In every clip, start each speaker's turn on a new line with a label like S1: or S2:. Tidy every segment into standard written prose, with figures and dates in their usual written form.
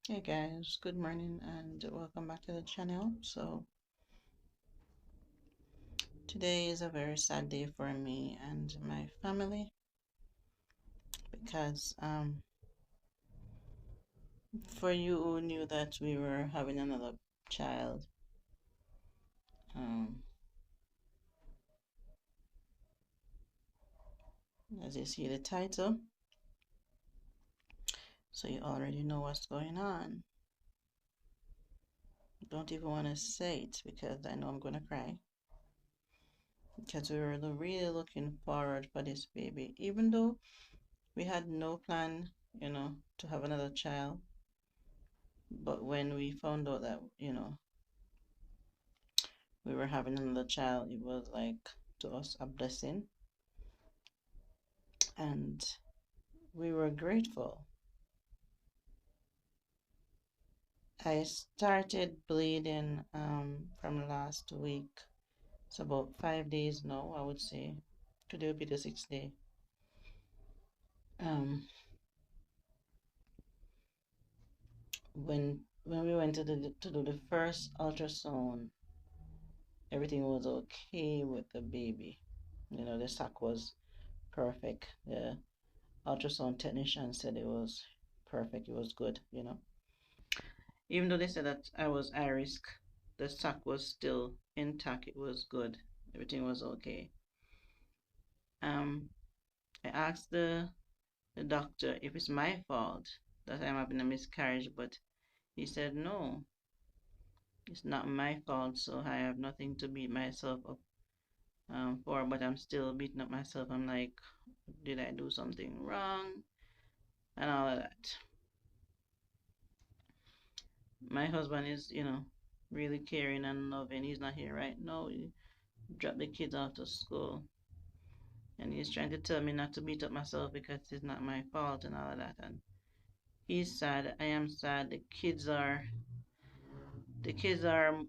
S1: Hey guys, good morning and welcome back to the channel. So today is a very sad day for me and my family because for you who knew that we were having another child, um as you see the title, so you already know what's going on. Don't even want to say it because I know I'm gonna cry because we were really looking forward for this baby, even though we had no plan, to have another child. But when we found out that, we were having another child, it was like to us a blessing, and we were grateful. I started bleeding from last week. It's about 5 days now, I would say. Today will be the 6th day. Um, when we went to do the first ultrasound, everything was okay with the baby. The sac was perfect. The ultrasound technician said it was perfect. It was good. Even though they said that I was high risk, the sac was still intact. It was good. Everything was okay. Um, I asked the doctor if it's my fault that I'm having a miscarriage, but he said no, it's not my fault. So I have nothing to beat myself up for. But I'm still beating up myself. I'm like, did I do something wrong and all of that. My husband is, really caring and loving. He's not here right now. He dropped the kids off to school. And he's trying to tell me not to beat up myself because it's not my fault and all of that. And he's sad. I am sad.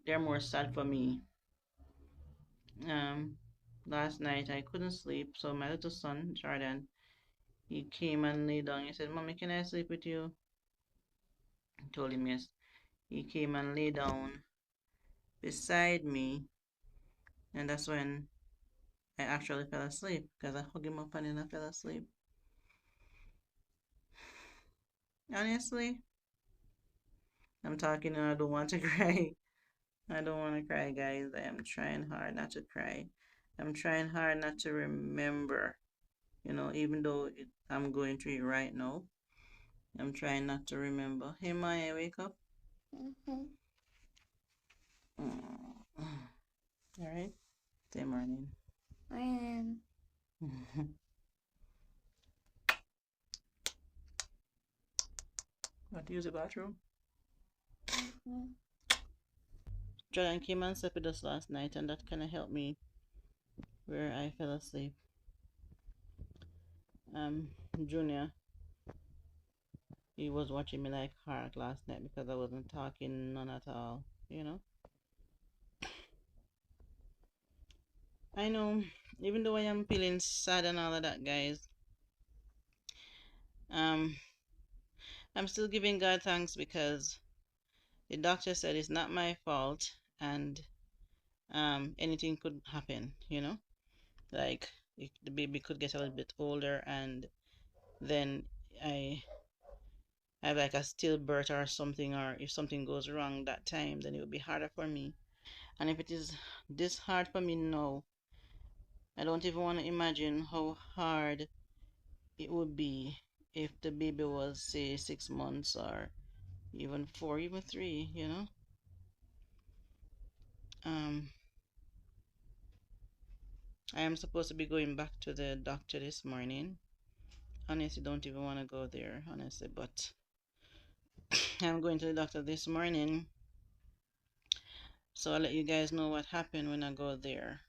S1: They're more sad for me. Um, Last night I couldn't sleep. So my little son, Jordan, he came and lay down. He said, Mommy, can I sleep with you? I told him yes. He came and lay down beside me. And that's when I actually fell asleep because I hugged him up and then I fell asleep. Honestly, I'm talking and I don't want to cry. I don't want to cry, guys. I am trying hard not to cry. I'm trying hard not to remember, even though I'm going through it right now. I'm trying not to remember. Hey, Maya, wake up. Mm-hmm. All right. Say morning. Morning. Want to use the bathroom? Mm-hmm. Jordan came and slept with us last night, and that kind of helped me where I fell asleep. Junior, he was watching me like heart last night because I wasn't talking none at all. I know, even though I am feeling sad and all of that, guys, um, I'm still giving God thanks because the doctor said it's not my fault and anything could happen. Like the baby could get a little bit older and then I have like a stillbirth or something, or if something goes wrong that time, then it would be harder for me. And if it is this hard for me now, I don't even want to imagine how hard it would be if the baby was, say, 6 months or even 4, even 3. Um, I am supposed to be going back to the doctor this morning. Honestly, don't even want to go there, honestly, but I'm going to the doctor this morning. So I'll let you guys know what happened when I go there.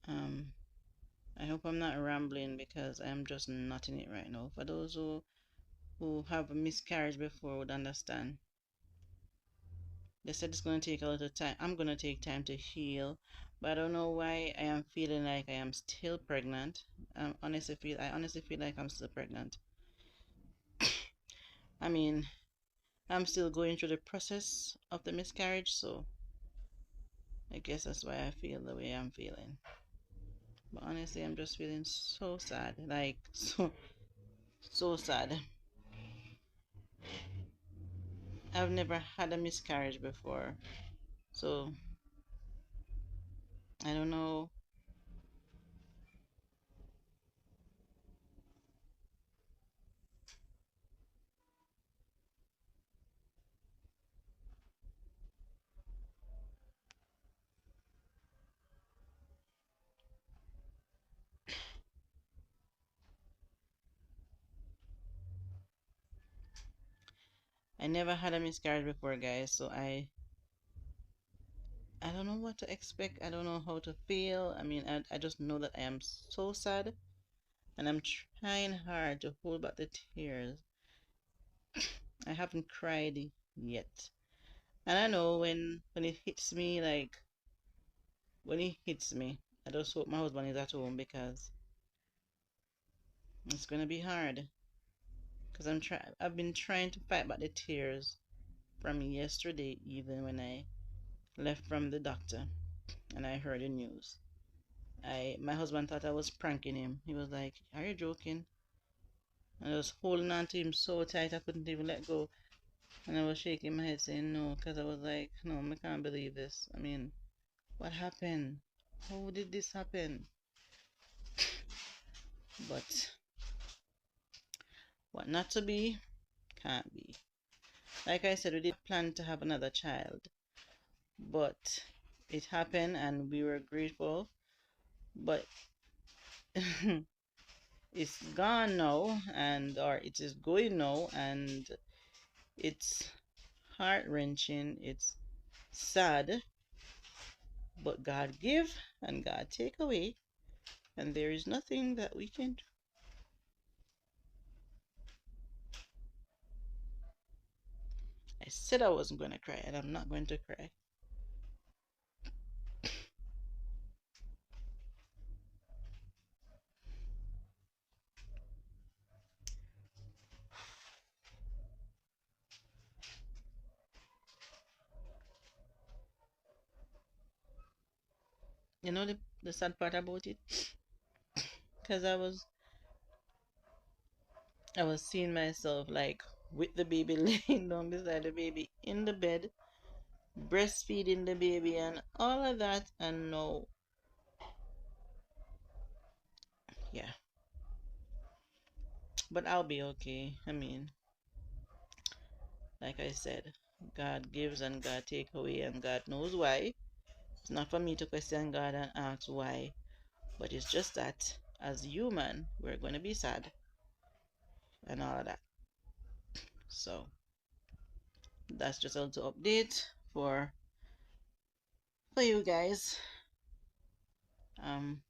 S1: Um, I hope I'm not rambling because I'm just not in it right now. For those who have a miscarriage before would understand. They said it's going to take a little time. I'm going to take time to heal, but I don't know why I am feeling like I am still pregnant. I honestly feel like I'm still pregnant. I mean, I'm still going through the process of the miscarriage, so I guess that's why I feel the way I'm feeling. But honestly, I'm just feeling so sad. Like, so sad. I've never had a miscarriage before, so I don't know. I never had a miscarriage before, guys, so I don't know what to expect. I don't know how to feel. I mean, I just know that I am so sad and I'm trying hard to hold back the tears. I haven't cried yet. And I know when it hits me, like when it hits me, I just hope my husband is at home because it's gonna be hard. Cause I've been trying to fight back the tears from yesterday, even when I left from the doctor and I heard the news. My husband thought I was pranking him. He was like, "Are you joking?" And I was holding on to him so tight I couldn't even let go. And I was shaking my head saying no, because I was like, no, I can't believe this. I mean, what happened? How did this happen? But what not to be, can't be. Like I said, we did plan to have another child, but it happened and we were grateful. But it's gone now, and or it is going now, and it's heart wrenching. It's sad, but God give and God take away, and there is nothing that we can do. I said I wasn't going to cry, and I'm not going to cry. You know the sad part about it, because I was seeing myself like with the baby laying down beside the baby in the bed, breastfeeding the baby, and all of that, and no, yeah, but I'll be okay. I mean, like I said, God gives and God take away, and God knows why. It's not for me to question God and ask why, but it's just that as human, we're going to be sad and all of that. So that's just a little update for you guys. Um,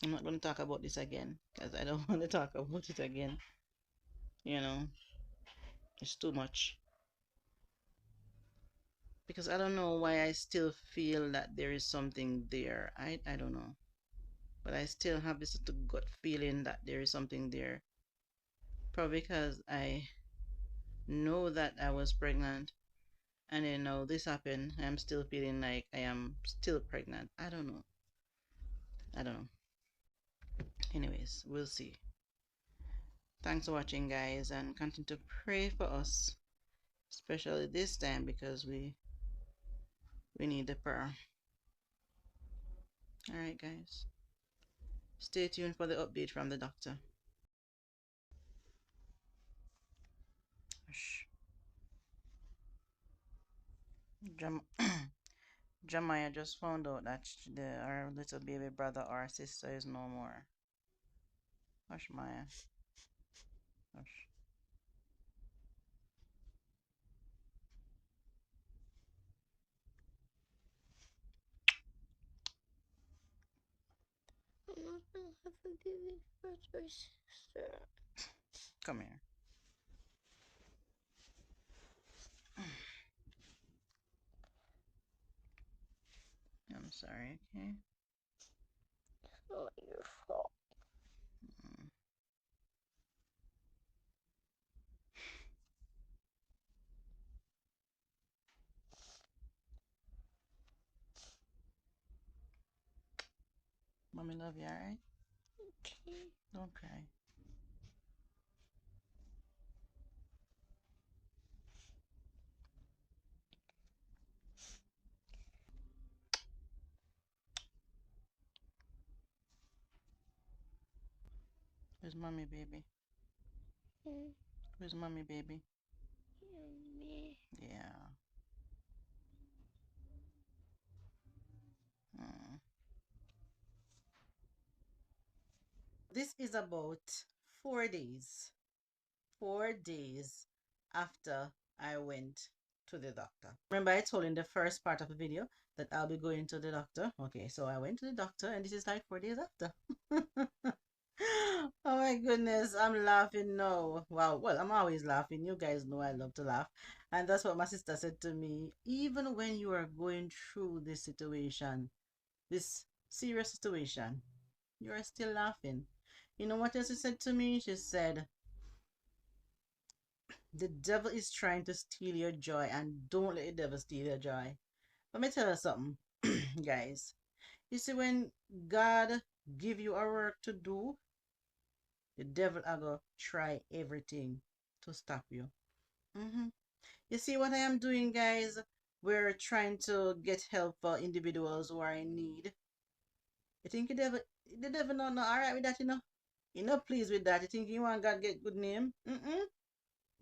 S1: I'm not going to talk about this again because I don't want to talk about it again. You know, it's too much. Because I don't know why I still feel that there is something there. I don't know. But I still have this little gut feeling that there is something there. Probably because I know that I was pregnant and then now this happened. I'm still feeling like I am still pregnant. I don't know. I don't know. Anyways, we'll see. Thanks for watching, guys, and continue to pray for us, especially this time because we need the prayer. All right, guys. Stay tuned for the update from the doctor. Shh. Jam Jamaya just found out that our little baby brother or sister is no more. Hush, Maya. Hush. I'm not gonna have a baby brother or sister. Come here. I'm sorry, okay? It's not your fault. Mm. Mommy love you, alright? Okay. Don't cry. Where's mommy, baby? Where's mommy, baby? Yeah. Mm. This is about 4 days. 4 days after I went to the doctor. Remember, I told in the first part of the video that I'll be going to the doctor. Okay, so I went to the doctor, and this is like 4 days after. Oh my goodness, I'm laughing now. Wow, well, I'm always laughing. You guys know I love to laugh. And that's what my sister said to me. Even when you are going through this situation, this serious situation, you are still laughing. You know what else she said to me? She said, the devil is trying to steal your joy, and don't let the devil steal your joy. Let me tell you something, guys. You see, when God give you a work to do, the devil are gonna try everything to stop you. hmm You see what I am doing, guys? We're trying to get help for individuals who are in need. You think the devil not alright with that, you know? You not pleased with that. You think you want God get good name?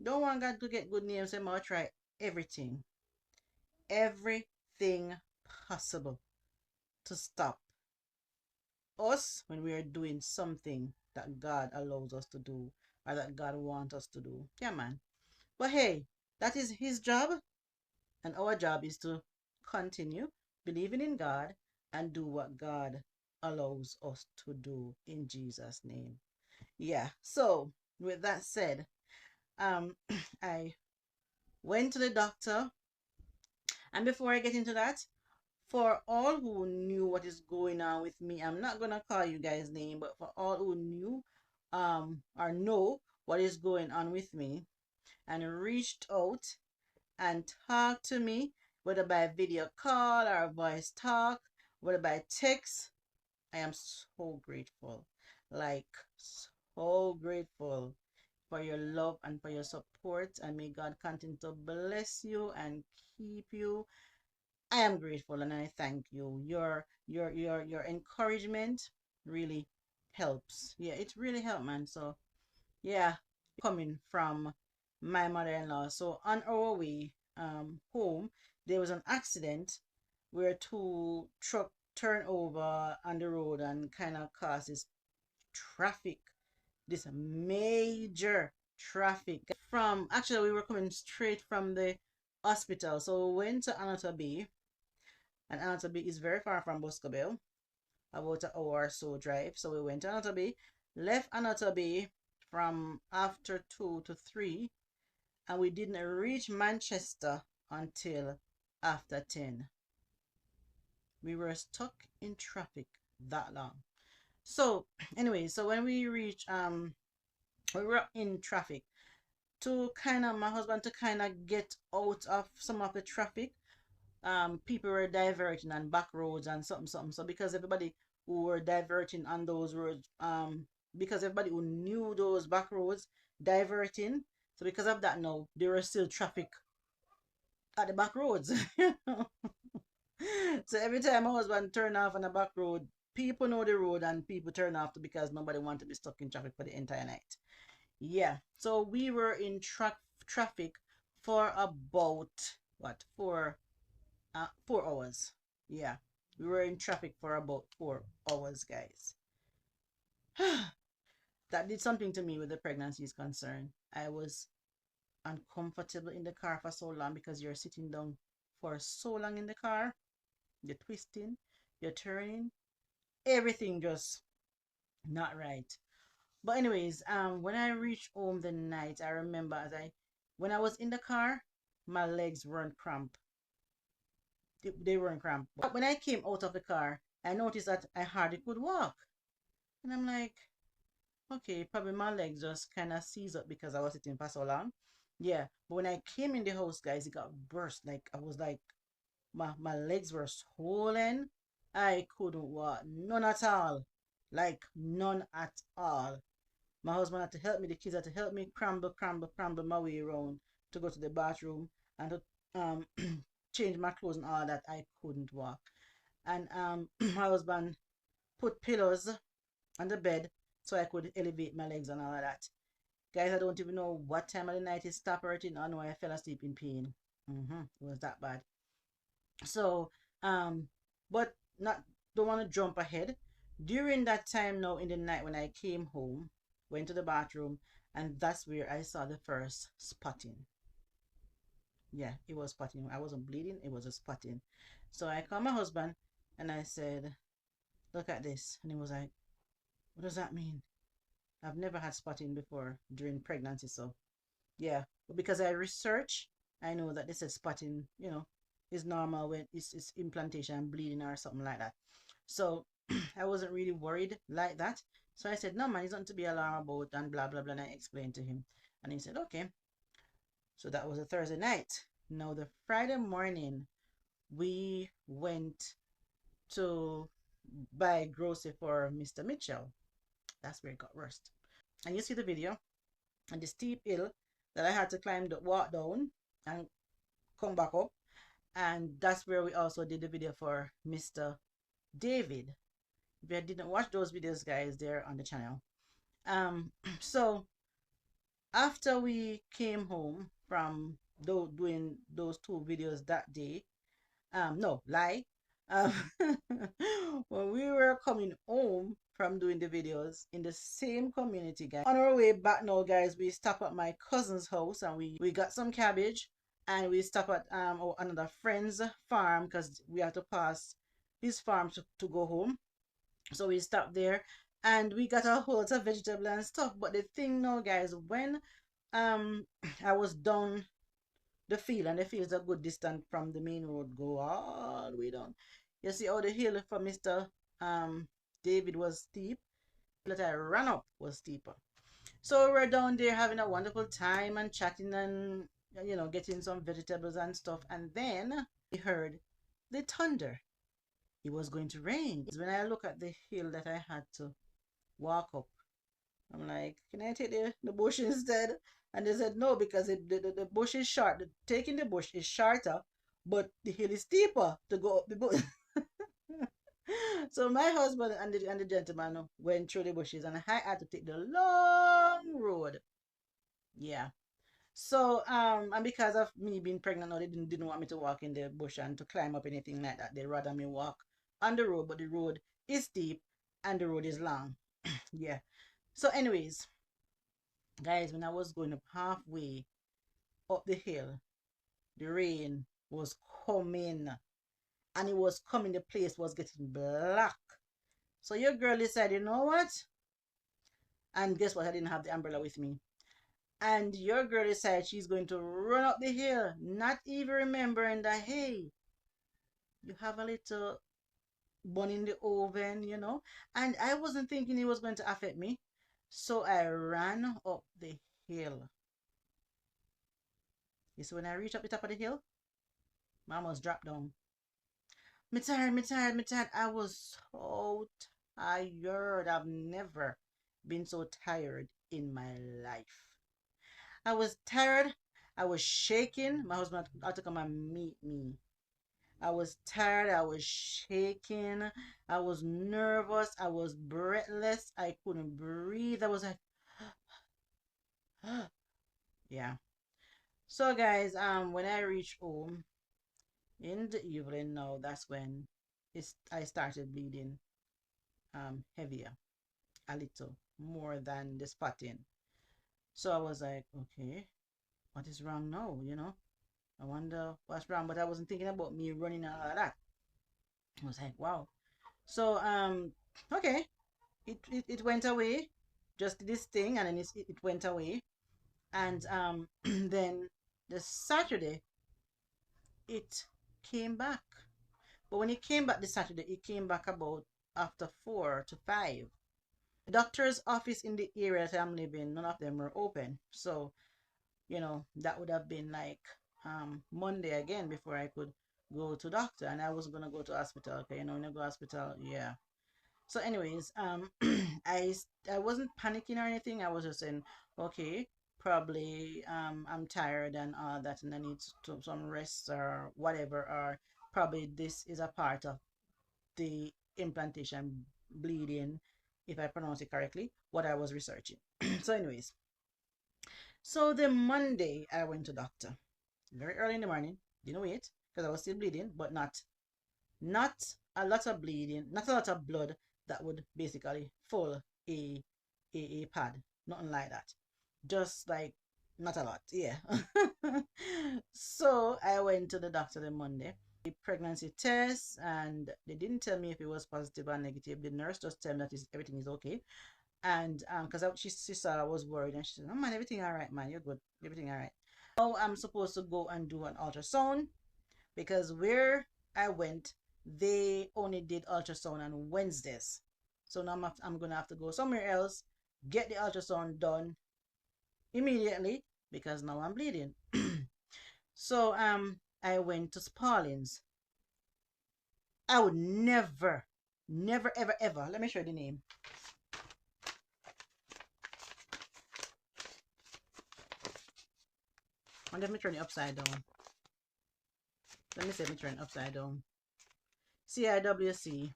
S1: Don't want God to get good name, so I'm gonna try everything. Everything possible to stop us when we are doing something that God allows us to do or that God wants us to do. Yeah, man. But hey, that is his job, and our job is to continue believing in God and do what God allows us to do in Jesus' name. Yeah. So with that said, I went to the doctor, and before I get into that, for all who knew what is going on with me, I'm not gonna call you guys name, but for all who knew or know what is going on with me and reached out and talked to me, whether by video call or voice talk, whether by text, I am so grateful. Like, so grateful for your love and for your support, and may God continue to bless you and keep you. I am grateful and I thank you. Your encouragement really helps. Yeah, it really helped, man. So yeah, coming from my mother-in-law. So on our way home, there was an accident where two truck turned over on the road and kind of causes traffic. This major traffic from, actually we were coming straight from the hospital. So we went to Anata Bay, and Anatoby is very far from Boscobel, about an hour or so drive. So we went to Anatoby, left Anatoby from after 2 to 3, and we didn't reach Manchester until after 10. We were stuck in traffic that long. So anyway, so when we reached, we were in traffic to kind of, my husband to kind of get out of some of the traffic. People were diverting on back roads and something. So because everybody who were diverting on those roads, because everybody who knew those back roads diverting, so because of that now there was still traffic at the back roads. So every time my husband turn off on the back road, people know the road and people turn off because nobody wanted to be stuck in traffic for the entire night. Yeah. So we were in traffic for about what, 4 hours. Yeah, we were in traffic for about 4 hours, guys. That did something to me with the pregnancy is concerned. I was uncomfortable in the car for so long because you're sitting down for so long in the car. You're twisting, you're turning, everything just not right. But anyways, when I reached home the night, I remember when I was in the car, my legs weren't cramped. They weren't cramped. But when I came out of the car, I noticed that I hardly could walk. And I'm like, okay, probably my legs just kind of seized up because I was sitting for so long. Yeah, but when I came in the house, guys, it got burst. Like, I was like, my legs were swollen. I couldn't walk, none at all. like none at all. My husband had to help me, the kids had to help me crumble my way around to go to the bathroom and to change my clothes and all that. I couldn't walk. And my husband put pillows on the bed so I could elevate my legs and all of that. Guys, I don't even know what time of the night it stopped hurting. I know I fell asleep in pain. It was that bad. So, but not don't want to jump ahead. During that time now in the night when I came home, went to the bathroom, and that's where I saw the first spotting. Yeah, it was spotting. I wasn't bleeding, it was a spotting. So I called my husband and I said, look at this. And he was like, what does that mean? I've never had spotting before during pregnancy. So yeah, but because I research, I know that this is spotting, is normal when it's implantation and bleeding or something like that. So I wasn't really worried like that. So I said, no man, it's not to be alarmed about and blah blah blah. And I explained to him. And he said, okay. So that was a Thursday night. Now the Friday morning we went to buy grocery for Mr. Mitchell. That's where it got worse. And you see the video and the steep hill that I had to climb the walk down and come back up. And that's where we also did the video for Mr. David. If you didn't watch those videos, guys, they're on the channel. So after we came home from doing those two videos that day, no lie, um when we were coming home from doing the videos in the same community, guys, on our way back now, guys, we stopped at my cousin's house and we got some cabbage, and we stopped at another friend's farm because we had to pass his farm to go home. So we stopped there and we got a whole lot of vegetable and stuff. But the thing now, guys, when I was down the field, and the field is a good distance from the main road, go all the way down. You see how the hill for Mr. David was steep, that I ran up was steeper. So we're down there having a wonderful time and chatting and getting some vegetables and stuff. And then we heard the thunder. It was going to rain. When I look at the hill that I had to walk up, I'm like, can I take the bush instead? And they said no, because the bush is short. Taking the bush is shorter, but the hill is steeper to go up the bush. So my husband and the gentleman went through the bushes, and I had to take the long road. Yeah. So and because of me being pregnant, no, they didn't want me to walk in the bush and to climb up anything like that. They rather me walk on the road, but the road is steep and the road is long. Yeah. So anyways, guys, when I was going up halfway up the hill, the rain was coming, and it was coming, the place was getting black. So your girl decided, you know what? And guess what? I didn't have the umbrella with me. And your girl decided she's going to run up the hill, not even remembering that, hey, you have a little bun in the oven. And I wasn't thinking it was going to affect me. So I ran up the hill. You see, when I reached up the top of the hill, my almost dropped down. Me tired, me tired, me tired. I was so tired. I've never been so tired in my life. I was tired. I was shaking. My husband had to come and meet me. I was tired. I was shaking. I was nervous. I was breathless. I couldn't breathe. I was like, yeah. So guys, when I reached home in the evening now, that's when I started bleeding heavier, a little more than the spotting. So I was like, okay, what is wrong now? I wonder what's wrong, but I wasn't thinking about me running and all of that. I was like, wow. So okay, it went away, just this thing, and then it went away, and then the Saturday it came back. But when it came back this Saturday, it came back about after 4 to 5. The doctor's office in the area that I'm living, none of them were open. So, that would have been like Monday again before I could go to doctor. And I was gonna go to hospital. Okay, when you go to hospital, yeah. So anyways, I wasn't panicking or anything. I was just saying, okay, probably I'm tired and all that, and I need some rest or whatever, or probably this is a part of the implantation bleeding, if I pronounce it correctly, what I was researching. So anyways, so the Monday I went to doctor very early in the morning. Didn't wait because I was still bleeding, but not a lot of bleeding, not a lot of blood that would basically fill a pad. Nothing like that. Just like not a lot. Yeah. So I went to the doctor on Monday. The pregnancy test, and they didn't tell me if it was positive or negative. The nurse just told me that everything is okay. And because she saw I was worried, and she said, "Oh man, everything all right, man. You're good. Everything all right." Now I'm supposed to go and do an ultrasound because where I went, they only did ultrasound on Wednesdays. So now I'm gonna have to go somewhere else, get the ultrasound done immediately because now I'm bleeding. So I went to Spalding's. I would never, never, ever, ever. Let me show you the name. And let me turn it upside down. Let me see if I turn it upside down. CIWC.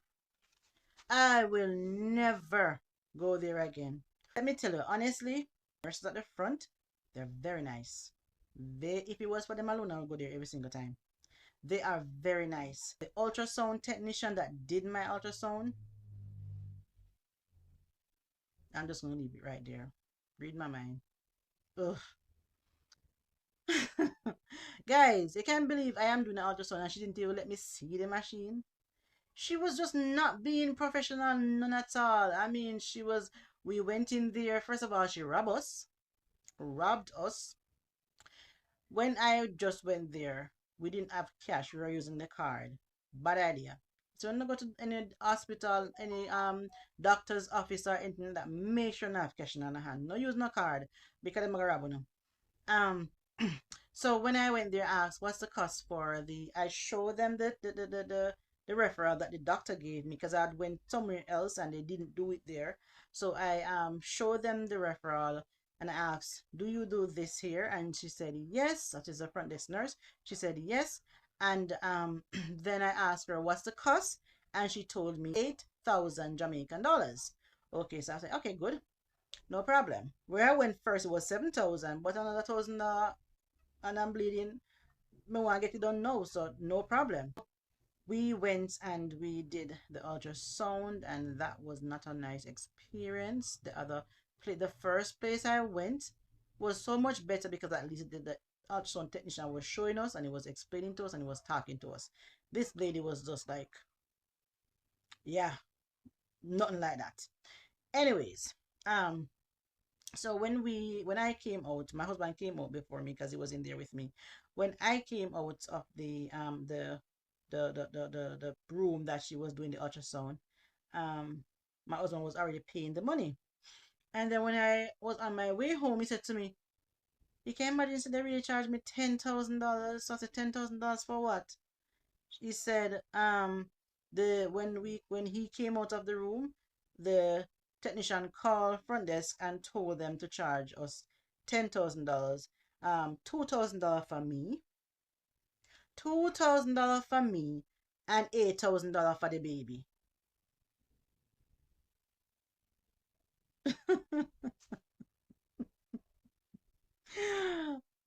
S1: I will never go there again. Let me tell you, honestly, nurses at the front, they're very nice. If it was for them alone, I would go there every single time. They are very nice. The ultrasound technician that did my ultrasound, I'm just gonna leave it right there. Read my mind. Ugh. Guys, you can't believe I am doing an ultrasound and she didn't even let me see the machine. She was just not being professional, none at all. I mean, we went in there. First of all, she robbed us. When I just went there, we didn't have cash. We were using the card. Bad idea. So when I go to any hospital, any doctor's office or anything like that, make sure you have cash in your hand. No use no card because they're gonna rob you. Um, so when I went there, I asked what's the cost for the. I showed them the referral that the doctor gave me because I had went somewhere else and they didn't do it there. So I showed them the referral and I asked, "Do you do this here?" And she said yes. That is a front desk nurse. She said yes, and then I asked her what's the cost, and she told me 8,000 Jamaican dollars. Okay, so I said okay, good. No problem. Where I went first, it was 7,000, but another thousand and I'm bleeding. Me want to get it done now, so no problem. We went and we did the ultrasound, and that was not a nice experience. The first place I went was so much better because at least the ultrasound technician was showing us and he was explaining to us and he was talking to us. This lady was just like, yeah, nothing like that. Anyways, um, so when I came out, my husband came out before me because he was in there with me. When I came out of the room that she was doing the ultrasound, um my husband was already paying the money. And then when I was on my way home, he said to me, "You can imagine, so they really charged me $10,000." So I said, $10,000 for what? He said, when he came out of the room, the technician called front desk and told them to charge us $10,000. $2,000 for me, $2,000 for me, and $8,000 for the baby.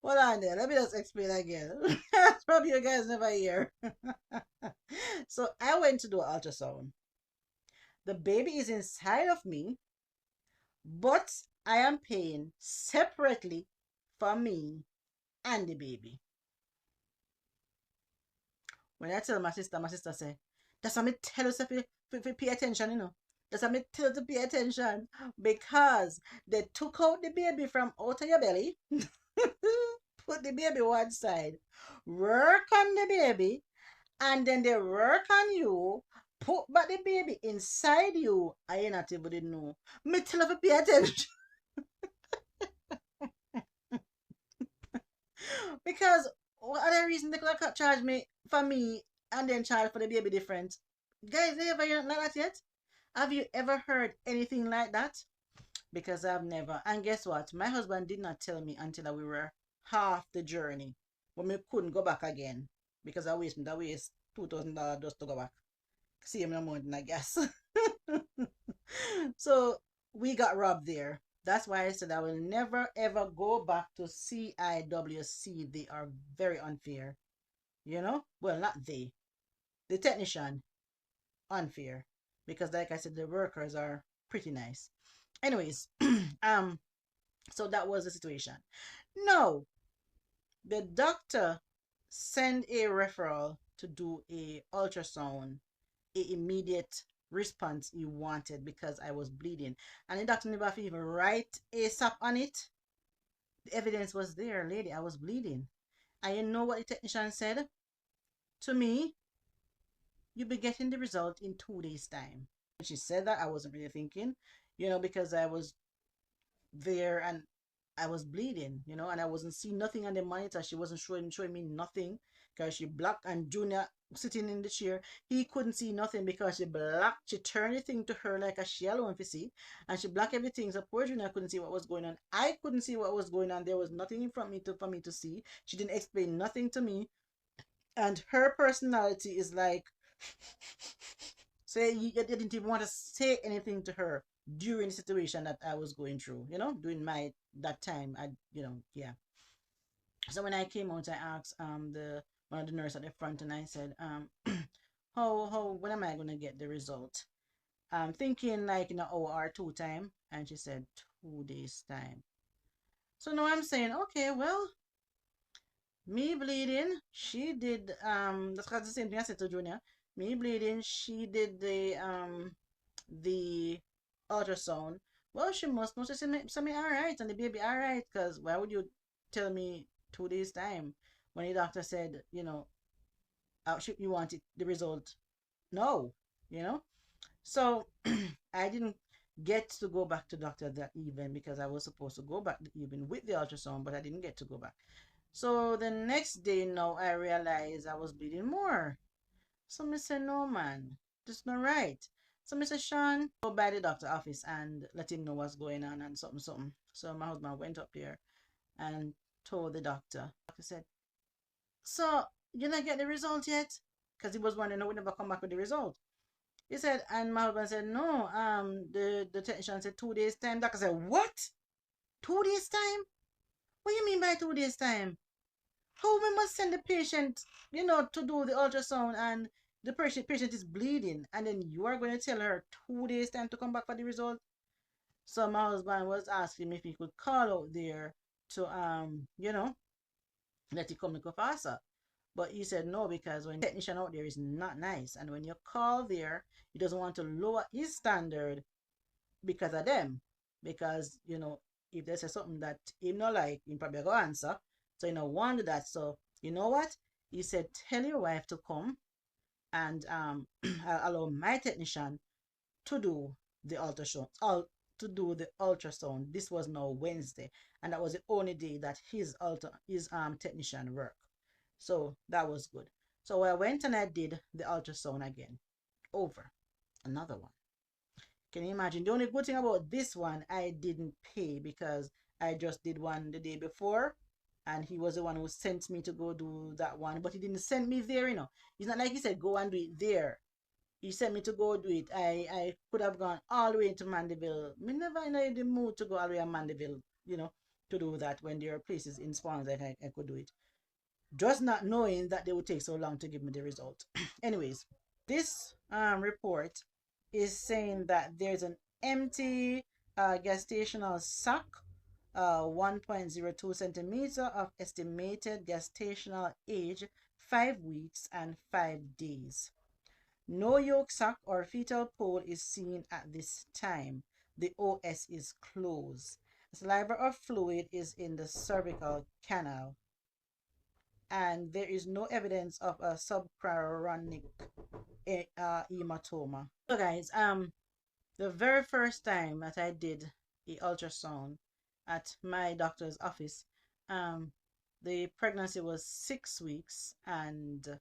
S1: Hold on there. Let me just explain again. Probably you guys never hear. So I went to do an ultrasound. The baby is inside of me, but I am paying separately for me and the baby. When I tell my sister say, "That's what me tell you to pay attention, you know. That's what me tell you to pay attention because they took out the baby from out of your belly, put the baby one side, work on the baby, and then they work on you, put back the baby inside you. I ain't not even didn't know. Me tell you to pay attention." Because what other reason they could charge me for me and then charge for the baby different? Guys, they ever heard like that yet? Have you ever heard anything like that? Because I've never. And guess what? My husband did not tell me until we were half the journey when we couldn't go back again because I waste $2,000 just to go back. See him in the morning, I guess. So we got robbed there. That's why I said I will never ever go back to CIWC. They are very unfair. You know? Well, not they. The technician, unfair. Because like I said, the workers are pretty nice. Anyways, um, so that was the situation. No, the doctor sent a referral to do a ultrasound, a immediate response he wanted because I was bleeding. And the doctor never even write ASAP on it. The evidence was there, lady. I was bleeding. And you know what the technician said to me? You'll be getting the result in 2 days' time. When she said that, I wasn't really thinking, because I was there and I was bleeding, and I wasn't seeing nothing on the monitor. She wasn't showing me nothing because she black, and Junior sitting in the chair, he couldn't see nothing because she black. She turned the thing to her like a she alone to see, and she black everything. So poor Junior couldn't see what was going on. I couldn't see what was going on. There was nothing in front of me for me to see. She didn't explain nothing to me, and her personality is like, say you didn't even want to say anything to her during the situation that I was going through, during my that time. Yeah. So when I came out, I asked the one of the nurse at the front, and I said, how when am I gonna get the result? Thinking like in an hour or two time, and she said 2 days time. So now I'm saying, okay, well, me bleeding, she did that's the same thing I said to Junior. Me bleeding, she did the ultrasound. Well, she must know. She said me all right, and the baby all right. Cause why would you tell me 2 days time when the doctor said, you wanted the result? No, you know. So I didn't get to go back to doctor that evening because I was supposed to go back the evening with the ultrasound, but I didn't get to go back. So the next day now I realized I was bleeding more. So me say, no man, this not right. So Mr. Sean go by the doctor office and let him know what's going on and something something. So my husband went up there and told the doctor. The doctor said, so you not get the result yet? Because he was wondering, no, we never come back with the result. He said, and my husband said, no, the technician said 2 days time. Doctor said, what? 2 days time? What do you mean by 2 days time? How we must send the patient, to do the ultrasound, and the patient is bleeding, and then you are going to tell her 2 days time to come back for the result? So my husband was asking me if he could call out there to let it come a little faster. But he said no, because when the technician out there is not nice, and when you call there, he doesn't want to lower his standard because of them. Because, if they say something that he not like, he probably go answer. So, wonder that. So, you know what? He said, tell your wife to come and I'll allow my technician to do the ultrasound. This was now Wednesday, and that was the only day that his technician worked. So that was good. So I went and I did the ultrasound again. Over. Another one. Can you imagine? The only good thing about this one, I didn't pay because I just did one the day before, and he was the one who sent me to go do that one. But he didn't send me there, It's not like he said, go and do it there. He sent me to go do it. I could have gone all the way to Mandeville. Me never in the mood to go all the way to Mandeville, to do that when there are places in Swans that I could do it. Just not knowing that they would take so long to give me the result. Anyways, this report is saying that there's an empty gestational sac, 1.02 centimeter of estimated gestational age, 5 weeks and 5 days. No yolk sac or fetal pole is seen at this time. The OS is closed. Saliva or fluid is in the cervical canal, and there is no evidence of a subchorionic hematoma. So guys, the very first time that I did the ultrasound at my doctor's office, the pregnancy was 6 weeks and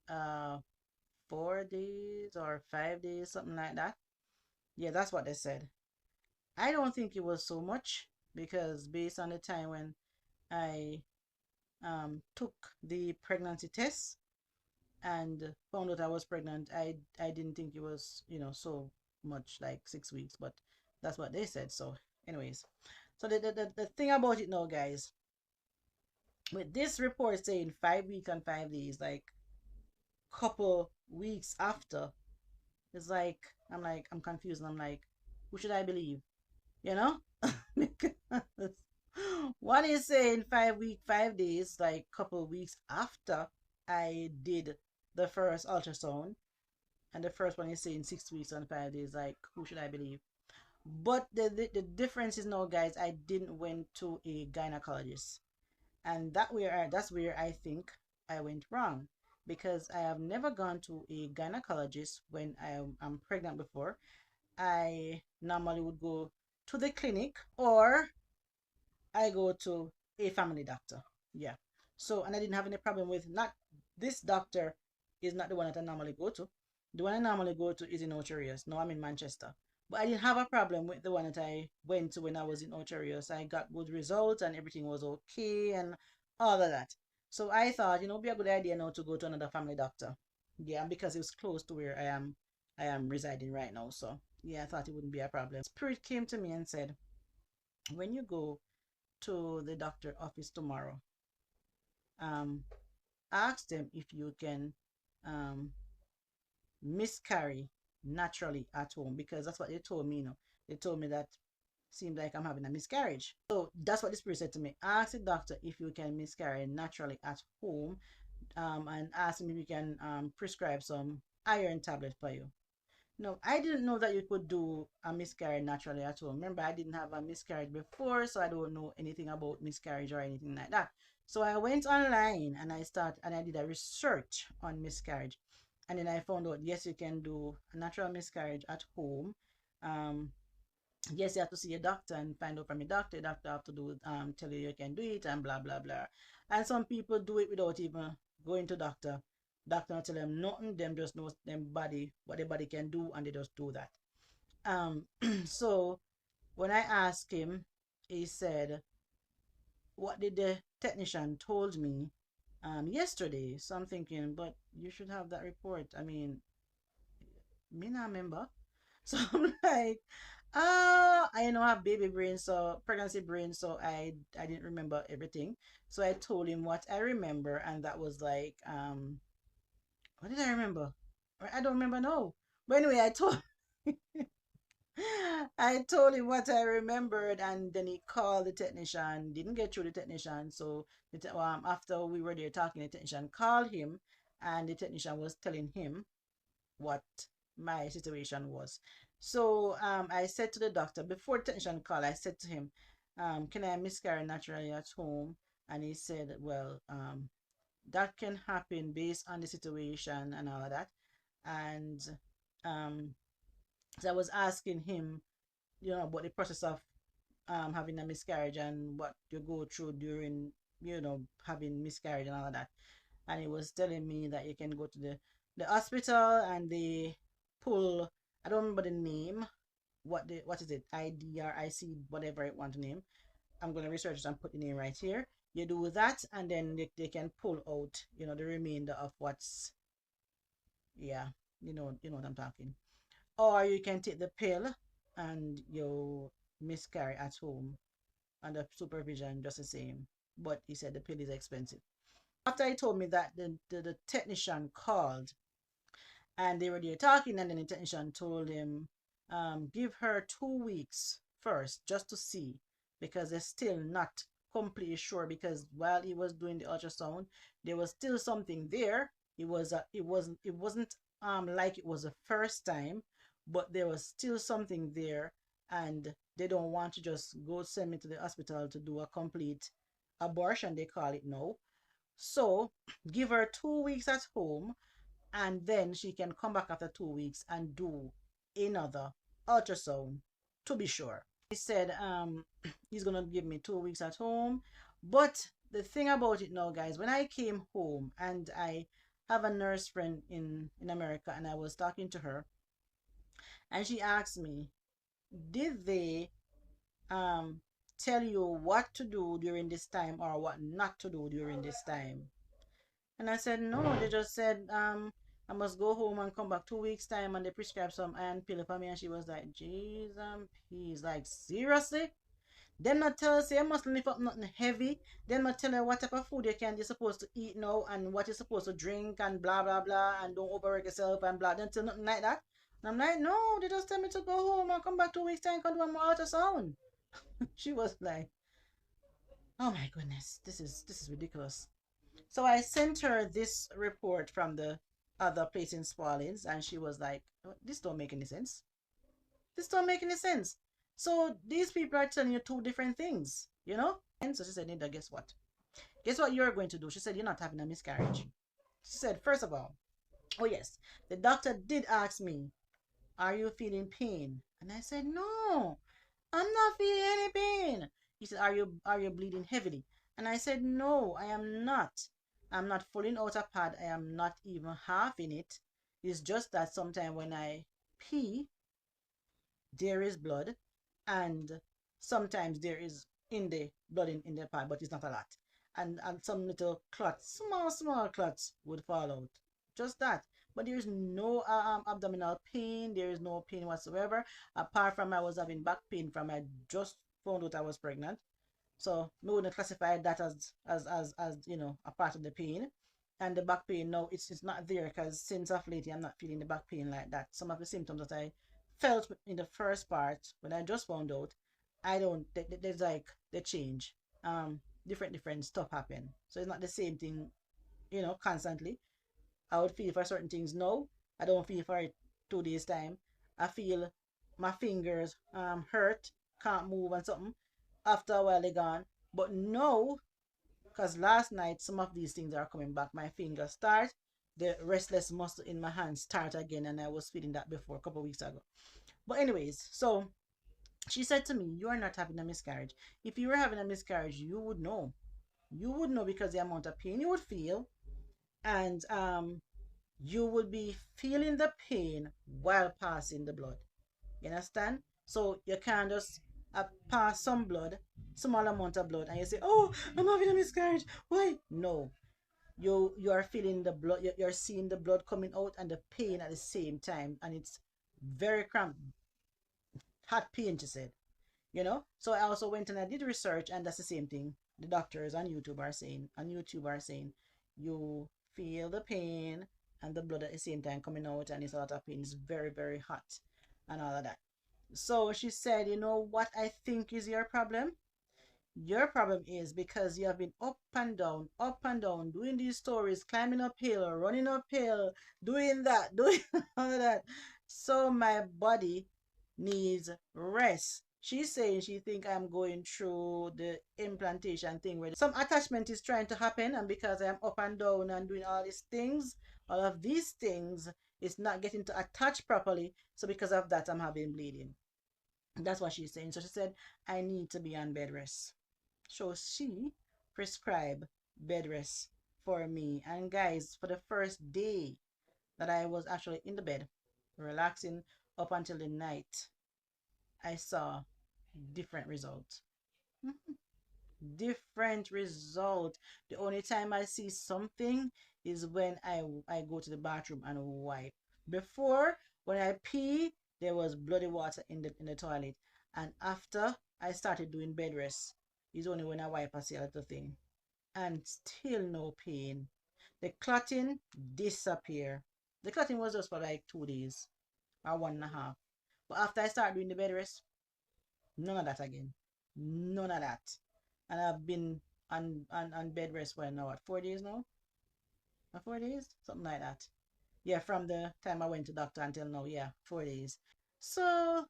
S1: 4 days or 5 days, something like that. Yeah, that's what they said. I don't think it was so much because based on the time when I took the pregnancy test and found out I was pregnant, I didn't think it was, so much like 6 weeks, but that's what they said. So, anyways, so the thing about it now, guys, with this report saying 5 weeks and 5 days, like couple weeks after, it's like I'm confused and I'm like, who should I believe? You know? Because one is saying 5 week, 5 days, like couple weeks after I did the first ultrasound, and the first one is saying 6 weeks and 5 days. Like, who should I believe? But the difference is now, guys, I didn't went to a gynecologist, and that's where I think I went wrong, because I have never gone to a gynecologist when I'm pregnant before. I normally would go to the clinic, or I go to a family doctor. Yeah. So, and I didn't have any problem with, not this doctor is not the one that I normally go to. The one I normally go to is in Ocherius. No, I'm in Manchester. But I didn't have a problem with the one that I went to when I was in Ocherius. I got good results and everything was okay and all of that. So I thought, it'd be a good idea now to go to another family doctor. Yeah, because it was close to where I am residing right now. So yeah, I thought it wouldn't be a problem. Spirit came to me and said, when you go to the doctor office tomorrow, um, ask them if you can um, miscarry naturally at home, because that's what they told me. They told me that seems like I'm having a miscarriage. So that's what the spirit said to me. Ask the doctor if you can miscarry naturally at home, and ask him if you can prescribe some iron tablet for you. No, I didn't know that you could do a miscarriage naturally at home. Remember, I didn't have a miscarriage before, so I don't know anything about miscarriage or anything like that. So I went online and I did a research on miscarriage. And then I found out, yes, you can do a natural miscarriage at home. Um, yes, you have to see a doctor and find out from a doctor. The doctor have to do tell you can do it and blah blah blah. And some people do it without even going to doctor. Doctor not tell them nothing. Them just know them body what their body can do, and they just do that. So when I asked him, he said, "What did the technician told me yesterday?" So I'm thinking, but you should have that report. I mean, me not remember. So I'm like, I know I have baby brain, so pregnancy brain, so I didn't remember everything. So I told him what I remember, and that was like, what did I remember? I don't remember now. But anyway, I told him what I remembered, and then he called the technician. Didn't get through the technician, so after we were there talking, the technician called him, and the technician was telling him what my situation was. So I said to the doctor before the technician called, I said to him, can I miscarry naturally at home? And he said, well, that can happen based on the situation and all of that. And um, so I was asking him, about the process of having a miscarriage and what you go through during, having miscarriage and all of that. And he was telling me that you can go to the hospital and they pull, I don't remember the name, what is it, IDRIC, whatever I want to name. I'm going to research it and put the name right here. You do that, and then they can pull out, the remainder of what's, yeah, you know what I'm talking. Or you can take the pill and you miscarry at home under supervision, just the same. But he said the pill is expensive. After he told me that, the technician called, and they were there talking, and then the technician told him, give her 2 weeks first just to see, because they're still not completely sure, because while he was doing the ultrasound, there was still something there. It wasn't like it was the first time, but there was still something there, and they don't want to just go send me to the hospital to do a complete abortion, they call it now. So give her 2 weeks at home, and then she can come back after 2 weeks and do another ultrasound to be sure. He said he's gonna give me 2 weeks at home. But the thing about it now, guys, when I came home, and I have a nurse friend in America, and I was talking to her, And she asked me, did they um tell you what to do during this time or what not to do during this time? And I said, no, they just said I must go home and come back 2 weeks time, and they prescribed some iron pill for me. And she was like, jeez and peas, like seriously? Them not tell us you must lift up nothing heavy. Them not tell you what type of food you're supposed to eat now and what you're supposed to drink and blah blah blah and don't overwork yourself and blah. They tell nothing like that. And I'm like, no, they just tell me to go home and come back 2 weeks time and do one more ultrasound. She was like, oh my goodness, this is ridiculous. So I sent her this report from the other place in Spaldings, and she was like, "Oh, this don't make any sense. This don't make any sense. So these people are telling you two different things, you know?" And so she said, Linda, guess what? Guess what you're going to do? She said, you're not having a miscarriage. She said, first of all, oh yes, the doctor did ask me, are you feeling pain? And I said, no, I'm not feeling any pain. He said, are you bleeding heavily? And I said, no, I am not. I'm not pulling out a pad. I am not even half in it. It's just that sometimes when I pee, there is blood, and sometimes there is in the blood in the pad, but it's not a lot. And some little clots, small clots would fall out. Just that. But there is no abdominal pain. There is no pain whatsoever. Apart from I was having back pain from I just found out I was pregnant. So we wouldn't classify that as a part of the pain. And the back pain, no, it's not there because since of late I'm not feeling the back pain like that. Some of the symptoms that I felt in the first part when I just found out, I don't there's like the change. Different stuff happen. So it's not the same thing, constantly. I would feel for certain things now. I don't feel for it 2 days time. I feel my fingers hurt, can't move and something. After a while they gone. But no, because last night some of these things are coming back. My fingers start, the restless muscle in my hand start again, and I was feeling that before a couple of weeks ago. But anyways, so she said to me, you are not having a miscarriage. If you were having a miscarriage, you would know. You would know because the amount of pain you would feel, and you would be feeling the pain while passing the blood. You understand? So you can't just pass some blood, small amount of blood, and you say, "Oh, I'm having a miscarriage." Why? No, you are feeling the blood. You're seeing the blood coming out and the pain at the same time, and it's very cramped, hot pain. She said, So I also went and I did research, and that's the same thing. The doctors on YouTube are saying, you feel the pain and the blood at the same time coming out, and it's a lot of pain. It's very, very hot, and all of that. So she said, you know what I think is your problem? Your problem is because you have been up and down, doing these stories, climbing uphill, running uphill, doing that, doing all of that. So my body needs rest. She's saying she think I'm going through the implantation thing where some attachment is trying to happen, and because I'm up and down and doing all of these things, it's not getting to attach properly. So because of that, I'm having bleeding. That's what she's saying. So she said, I need to be on bed rest. So she prescribed bed rest for me. And guys, for the first day that I was actually in the bed, relaxing up until the night, I saw different results. Different result. The only time I see something is when I go to the bathroom and wipe. Before, when I pee, there was bloody water in the toilet. And after I started doing bed rest, is only when I wipe I see a little thing. And still no pain. The clotting disappear. The clotting was just for like 2 days or 1.5. But after I start doing the bed rest, none of that again. None of that. And I've been on bed rest for now, what, 4 days now? 4 days? Something like that. Yeah, from the time I went to doctor until now, yeah, 4 days. So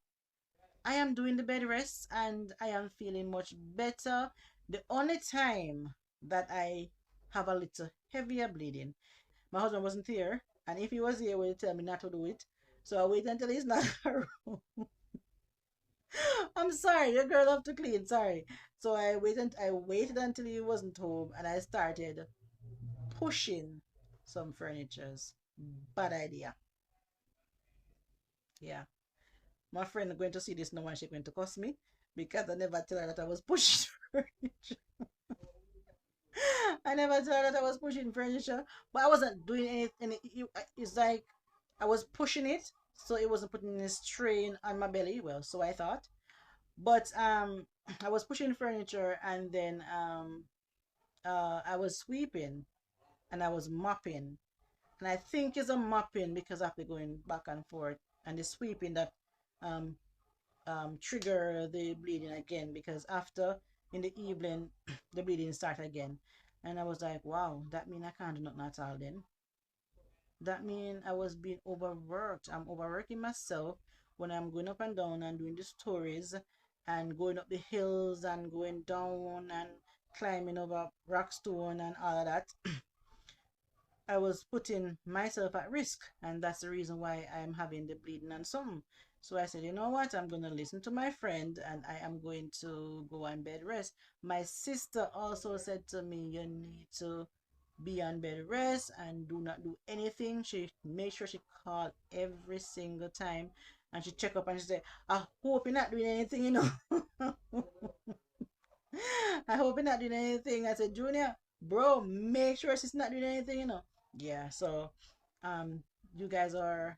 S1: I am doing the bed rest and I am feeling much better. The only time that I have a little heavier bleeding, my husband wasn't here, and if he was here, he would tell me not to do it. So I wait until he's not around. I'm sorry, your girl have to clean. Sorry. So I waited until he wasn't home, and I started pushing some furnitures. Bad idea. Yeah. My friend going to see this now and she going to cuss me because I never tell her that I was pushing furniture. I never told her that I was pushing furniture, but I wasn't doing anything. It's like I was pushing it, so it wasn't putting any strain on my belly. Well, so I thought. But I was pushing furniture, and then I was sweeping and I was mopping, and I think it's a mopping because I've been going back and forth, and the sweeping that um trigger the bleeding again because after in the evening the bleeding start again, and I was like, wow, that mean I can't do nothing at all then. That mean I was being overworked. I'm overworking myself when I'm going up and down and doing the stories and going up the hills and going down and climbing over rock stone and all of that. I was putting myself at risk, and that's the reason why I'm having the bleeding and something. So I said, you know what? I'm gonna listen to my friend, and I am going to go on bed rest. My sister also said to me, you need to be on bed rest and do not do anything. She made sure she called every single time, and she check up and she said, I hope you're not doing anything, you know. I hope you're not doing anything. I said, Junior, bro, make sure she's not doing anything, you know. Yeah, so um you guys are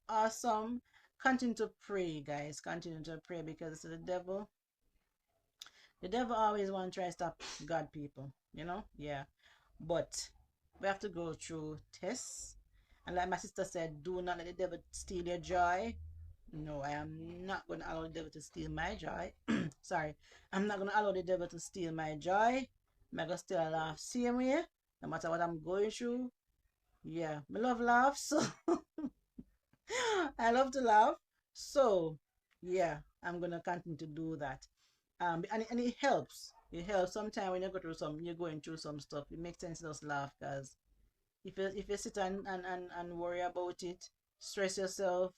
S1: awesome. Continue to pray, guys. Continue to pray because the devil always want to try to stop God people, you know? Yeah. But we have to go through tests. And like my sister said, do not let the devil steal your joy. No, I am not going to allow the devil to steal my joy. Sorry, I'm not going to allow the devil to steal my joy. I'm going to still laugh same way, no matter what I'm going through. Yeah, I love laugh, so I love to laugh. So, yeah, I'm going to continue to do that. And it helps. It helps. Sometimes when you're going through some stuff, it makes sense to just laugh because if you sit and worry about it, stress yourself,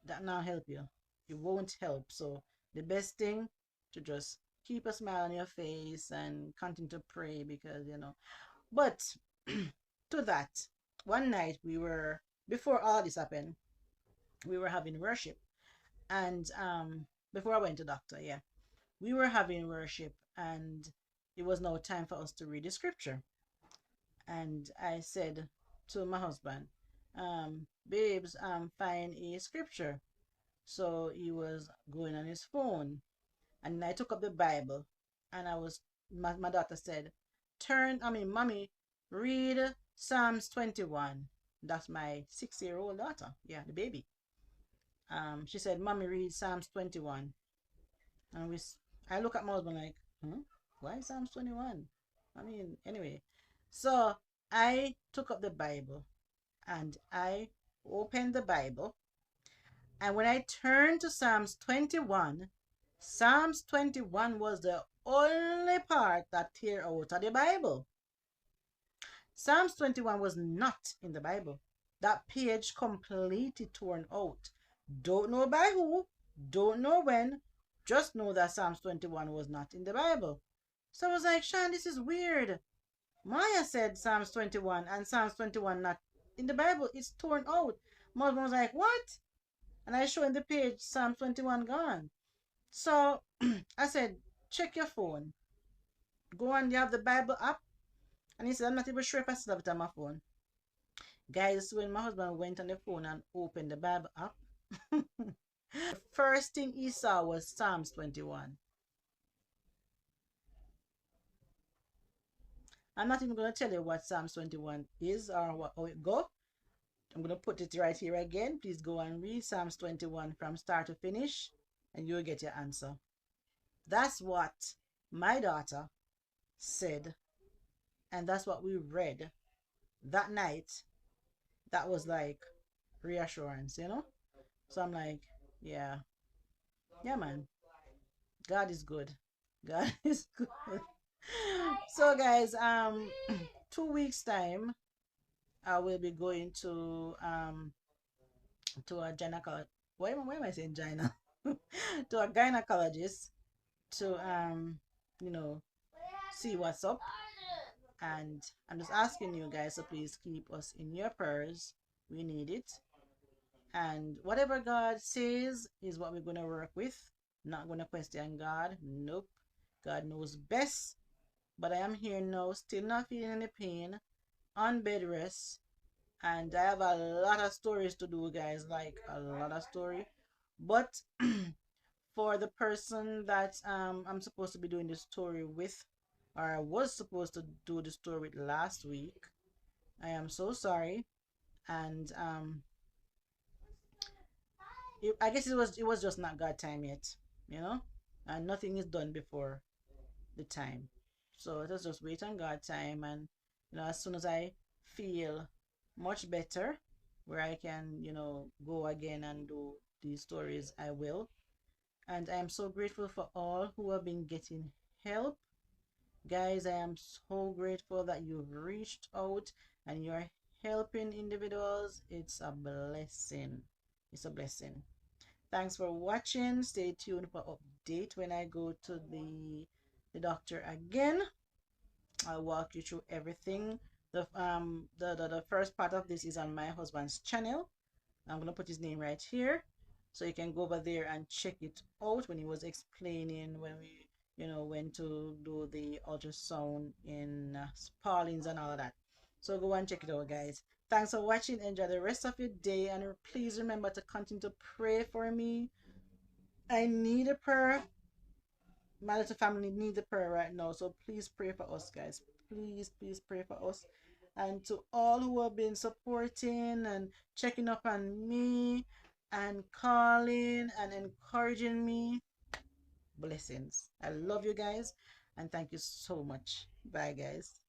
S1: that not help you. It won't help. So the best thing to just keep a smile on your face and continue to pray because But to that, one night before all this happened, we were having worship, and before I went to doctor, yeah, we were having worship, and it was now time for us to read the scripture. And I said to my husband, babes, find a scripture. So he was going on his phone, and I took up the Bible, and my daughter said, Mommy, read Psalms 21. That's my 6-year-old daughter. Yeah, the baby. She said, Mommy, read Psalms 21. And I look at my husband like, huh? Why Psalms 21? I mean, anyway. So I took up the Bible and I opened the Bible. And when I turned to Psalms 21 was the only part that tear out of the Bible. Psalms 21 was not in the Bible. That page completely torn out. Don't know by who, don't know when, just know that Psalms 21 was not in the Bible. So I was like, Sean, this is weird. Maya said Psalms 21 and Psalms 21 not in the Bible. It's torn out. My husband was like, what? And I showed him the page, Psalms 21 gone. So I said, check your phone. Go on, you have the Bible app. And he said, I'm not even sure if I still have it on my phone. Guys, when my husband went on the phone and opened the Bible app, the first thing he saw was Psalms 21. I'm not even going to tell you what Psalms 21 is or how it go. I'm going to put it right here again. Please go and read Psalms 21 from start to finish and you'll get your answer. That's what my daughter said, and that's what we read that night. That was like reassurance. So I'm like, yeah, yeah, man. God is good. God is good. So, guys, 2 weeks time, I will be going to a gynecologist. Why am I saying gyna? To a gynecologist to you know see what's up. And I'm just asking you guys to please keep us in your prayers. We need it. And whatever God says is what we're going to work with. Not going to question God. Nope. God knows best. But I am here now, still not feeling any pain, on bed rest. And I have a lot of stories to do, guys. Like a lot of story. But for the person that I'm supposed to be doing the story with, or I was supposed to do the story with last week, I am so sorry. And I guess it was just not God time yet, you know, and nothing is done before the time. So let us just wait on God time, and as soon as I feel much better, where I can go again and do these stories, I will. And I am so grateful for all who have been getting help. Guys, I am so grateful that you've reached out and you're helping individuals. It's a blessing. It's a blessing. Thanks for watching. Stay tuned for update when I go to the doctor again. I'll walk you through everything. The first part of this is on my husband's channel. I'm gonna put his name right here, so you can go over there and check it out when he was explaining when we went to do the ultrasound in Pauline's and all of that. So go and check it out, guys. Thanks for watching. Enjoy the rest of your day, and please remember to continue to pray for me. I need a prayer. My little family needs a prayer right now, so please pray for us, guys. Please, please pray for us. And to all who have been supporting and checking up on me and calling and encouraging me, blessings. I love you guys, and thank you so much. Bye, guys.